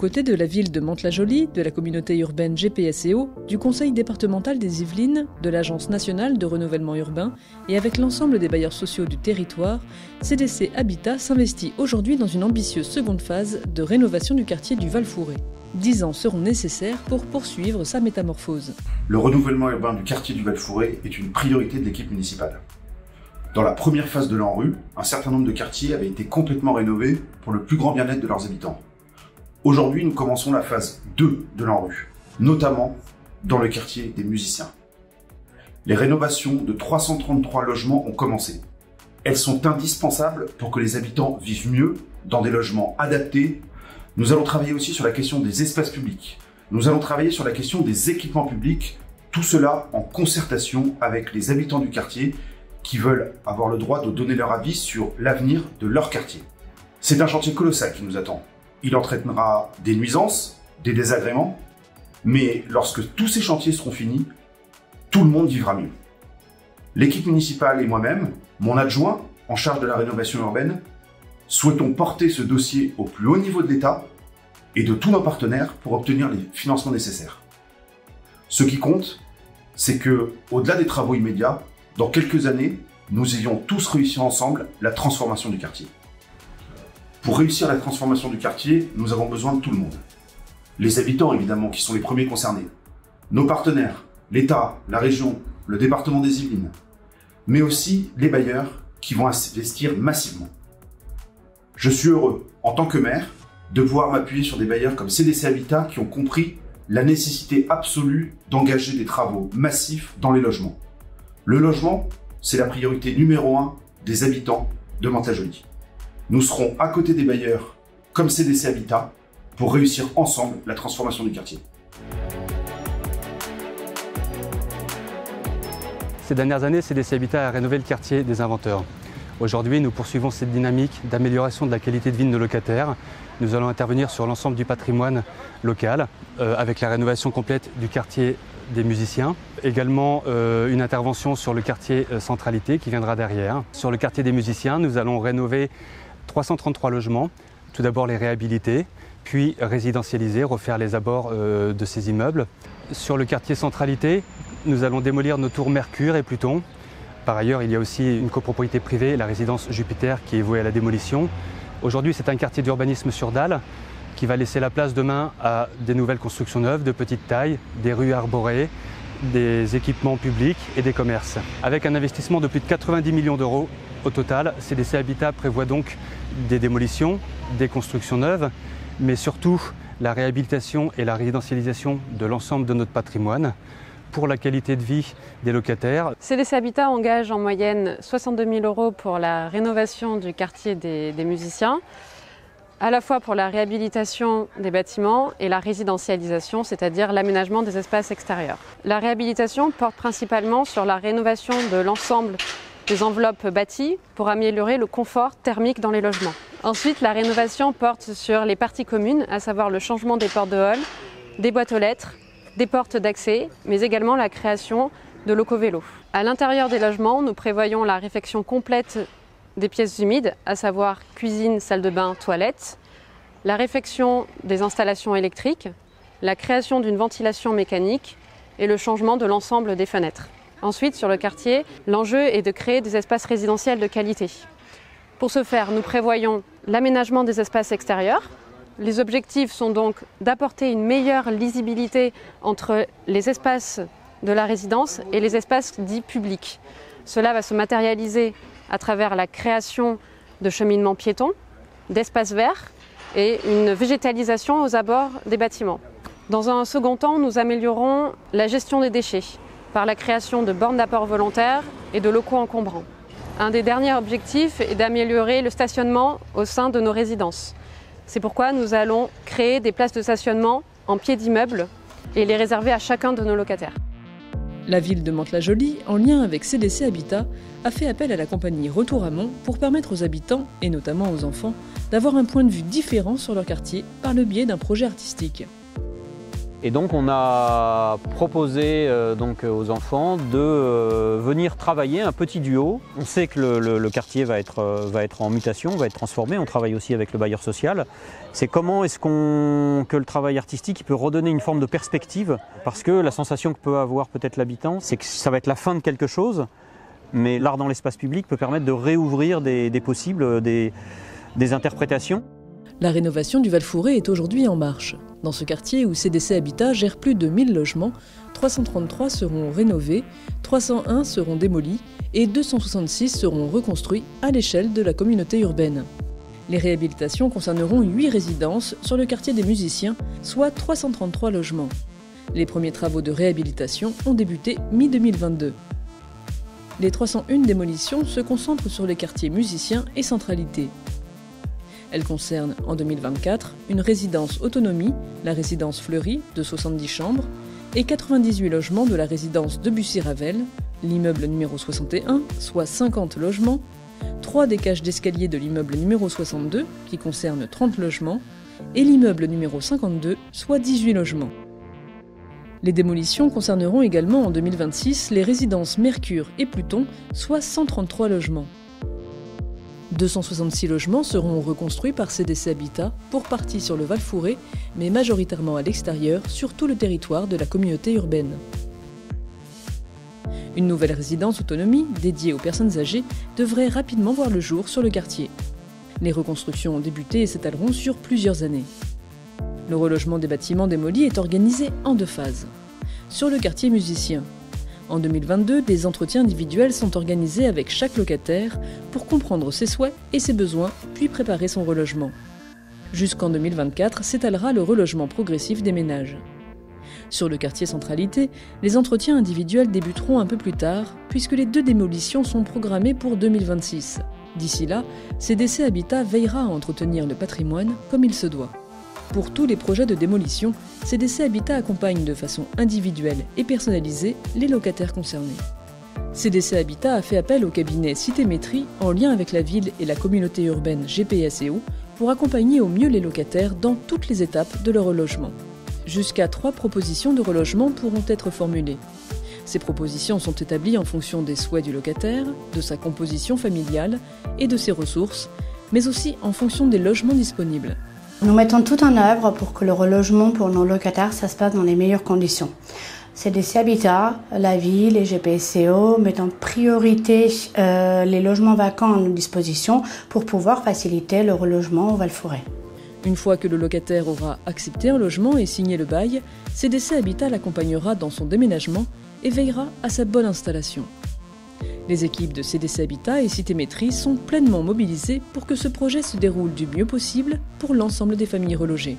côtés de la ville de Mantes-la-Jolie, de la communauté urbaine GPSEO, du conseil départemental des Yvelines, de l'Agence nationale de renouvellement urbain et avec l'ensemble des bailleurs sociaux du territoire, CDC Habitat s'investit aujourd'hui dans une ambitieuse seconde phase de rénovation du quartier du Val-Fouré. 10 ans seront nécessaires pour poursuivre sa métamorphose. Le renouvellement urbain du quartier du Val-Fouré est une priorité de l'équipe municipale. Dans la première phase de l'ANRU, un certain nombre de quartiers avaient été complètement rénovés pour le plus grand bien-être de leurs habitants. Aujourd'hui, nous commençons la phase 2 de l'ANRU, notamment dans le quartier des musiciens. Les rénovations de 333 logements ont commencé. Elles sont indispensables pour que les habitants vivent mieux dans des logements adaptés. Nous allons travailler aussi sur la question des espaces publics. Nous allons travailler sur la question des équipements publics, tout cela en concertation avec les habitants du quartier qui veulent avoir le droit de donner leur avis sur l'avenir de leur quartier. C'est un chantier colossal qui nous attend. Il entraînera des nuisances, des désagréments, mais lorsque tous ces chantiers seront finis, tout le monde vivra mieux. L'équipe municipale et moi-même, mon adjoint en charge de la rénovation urbaine, souhaitons porter ce dossier au plus haut niveau de l'État et de tous nos partenaires pour obtenir les financements nécessaires. Ce qui compte, c'est que, au-delà des travaux immédiats, dans quelques années, nous ayons tous réussi ensemble la transformation du quartier. Pour réussir la transformation du quartier, nous avons besoin de tout le monde. Les habitants, évidemment, qui sont les premiers concernés. Nos partenaires, l'État, la région, le département des Yvelines. Mais aussi les bailleurs qui vont investir massivement. Je suis heureux, en tant que maire, de pouvoir m'appuyer sur des bailleurs comme CDC Habitat qui ont compris la nécessité absolue d'engager des travaux massifs dans les logements. Le logement, c'est la priorité numéro 1 des habitants de Mantes-la-Jolie. Nous serons à côté des bailleurs, comme CDC Habitat, pour réussir ensemble la transformation du quartier. Ces dernières années, CDC Habitat a rénové le quartier des Inventeurs. Aujourd'hui, nous poursuivons cette dynamique d'amélioration de la qualité de vie de nos locataires. Nous allons intervenir sur l'ensemble du patrimoine local, avec la rénovation complète du quartier des musiciens. Également une intervention sur le quartier Centralité qui viendra derrière. Sur le quartier des musiciens, nous allons rénover 333 logements. Tout d'abord les réhabiliter, puis résidentialiser, refaire les abords de ces immeubles. Sur le quartier Centralité, nous allons démolir nos tours Mercure et Pluton. Par ailleurs, il y a aussi une copropriété privée, la résidence Jupiter, qui est vouée à la démolition. Aujourd'hui, c'est un quartier d'urbanisme sur dalle qui va laisser la place demain à des nouvelles constructions neuves de petite taille, des rues arborées, des équipements publics et des commerces. Avec un investissement de plus de 90 millions d'euros au total, CDC Habitat prévoit donc des démolitions, des constructions neuves, mais surtout la réhabilitation et la résidentialisation de l'ensemble de notre patrimoine pour la qualité de vie des locataires. CDC Habitat engage en moyenne 62 000 euros pour la rénovation du quartier des musiciens, à la fois pour la réhabilitation des bâtiments et la résidentialisation, c'est-à-dire l'aménagement des espaces extérieurs. La réhabilitation porte principalement sur la rénovation de l'ensemble des enveloppes bâties pour améliorer le confort thermique dans les logements. Ensuite, la rénovation porte sur les parties communes, à savoir le changement des portes de hall, des boîtes aux lettres, des portes d'accès, mais également la création de locaux vélos. À l'intérieur des logements, nous prévoyons la réfection complète des pièces humides, à savoir cuisine, salle de bain, toilettes, la réfection des installations électriques, la création d'une ventilation mécanique et le changement de l'ensemble des fenêtres. Ensuite, sur le quartier, l'enjeu est de créer des espaces résidentiels de qualité. Pour ce faire, nous prévoyons l'aménagement des espaces extérieurs. Les objectifs sont donc d'apporter une meilleure lisibilité entre les espaces de la résidence et les espaces dits publics. Cela va se matérialiser à travers la création de cheminements piétons, d'espaces verts et une végétalisation aux abords des bâtiments. Dans un second temps, nous améliorons la gestion des déchets par la création de bornes d'apport volontaires et de locaux encombrants. Un des derniers objectifs est d'améliorer le stationnement au sein de nos résidences. C'est pourquoi nous allons créer des places de stationnement en pied d'immeuble et les réserver à chacun de nos locataires. La ville de Mantes-la-Jolie, en lien avec CDC Habitat, a fait appel à la compagnie Retour à Mont pour permettre aux habitants, et notamment aux enfants, d'avoir un point de vue différent sur leur quartier par le biais d'un projet artistique. Et donc on a proposé aux enfants de venir travailler un petit duo. On sait que le quartier va être en mutation, va être transformé. On travaille aussi avec le bailleur social. C'est comment est-ce que le travail artistique peut redonner une forme de perspective. Parce que la sensation que peut avoir peut-être l'habitant, c'est que ça va être la fin de quelque chose. Mais l'art dans l'espace public peut permettre de réouvrir des possibles, des interprétations. La rénovation du Val-Fouré est aujourd'hui en marche. Dans ce quartier où CDC Habitat gère plus de 1000 logements, 333 seront rénovés, 301 seront démolis et 266 seront reconstruits à l'échelle de la communauté urbaine. Les réhabilitations concerneront 8 résidences sur le quartier des musiciens, soit 333 logements. Les premiers travaux de réhabilitation ont débuté mi-2022. Les 301 démolitions se concentrent sur les quartiers musiciens et centralité. Elles concernent en 2024 une résidence autonomie, la résidence Fleury de 70 chambres, et 98 logements de la résidence Debussy-Ravel, l'immeuble numéro 61, soit 50 logements, 3 des cages d'escalier de l'immeuble numéro 62, qui concerne 30 logements, et l'immeuble numéro 52, soit 18 logements. Les démolitions concerneront également en 2026 les résidences Mercure et Pluton, soit 133 logements. 266 logements seront reconstruits par CDC Habitat, pour partie sur le Val-Fouré, mais majoritairement à l'extérieur, sur tout le territoire de la communauté urbaine. Une nouvelle résidence autonomie, dédiée aux personnes âgées, devrait rapidement voir le jour sur le quartier. Les reconstructions ont débuté et s'étaleront sur plusieurs années. Le relogement des bâtiments démolis est organisé en 2 phases. Sur le quartier musicien, en 2022, des entretiens individuels sont organisés avec chaque locataire pour comprendre ses souhaits et ses besoins, puis préparer son relogement. Jusqu'en 2024 s'étalera le relogement progressif des ménages. Sur le quartier centralité, les entretiens individuels débuteront un peu plus tard, puisque les 2 démolitions sont programmées pour 2026. D'ici là, CDC Habitat veillera à entretenir le patrimoine comme il se doit. Pour tous les projets de démolition, CDC Habitat accompagne de façon individuelle et personnalisée les locataires concernés. CDC Habitat a fait appel au cabinet Citémétrie en lien avec la ville et la communauté urbaine GPSEO pour accompagner au mieux les locataires dans toutes les étapes de leur relogement. Jusqu'à 3 propositions de relogement pourront être formulées. Ces propositions sont établies en fonction des souhaits du locataire, de sa composition familiale et de ses ressources, mais aussi en fonction des logements disponibles. Nous mettons tout en œuvre pour que le relogement pour nos locataires, ça se passe dans les meilleures conditions. CDC Habitat, la ville et GPSEO mettent en priorité les logements vacants à nos dispositions pour pouvoir faciliter le relogement au Val-Fouré. Une fois que le locataire aura accepté un logement et signé le bail, CDC Habitat l'accompagnera dans son déménagement et veillera à sa bonne installation. Les équipes de CDC Habitat et Citémétrie sont pleinement mobilisées pour que ce projet se déroule du mieux possible pour l'ensemble des familles relogées.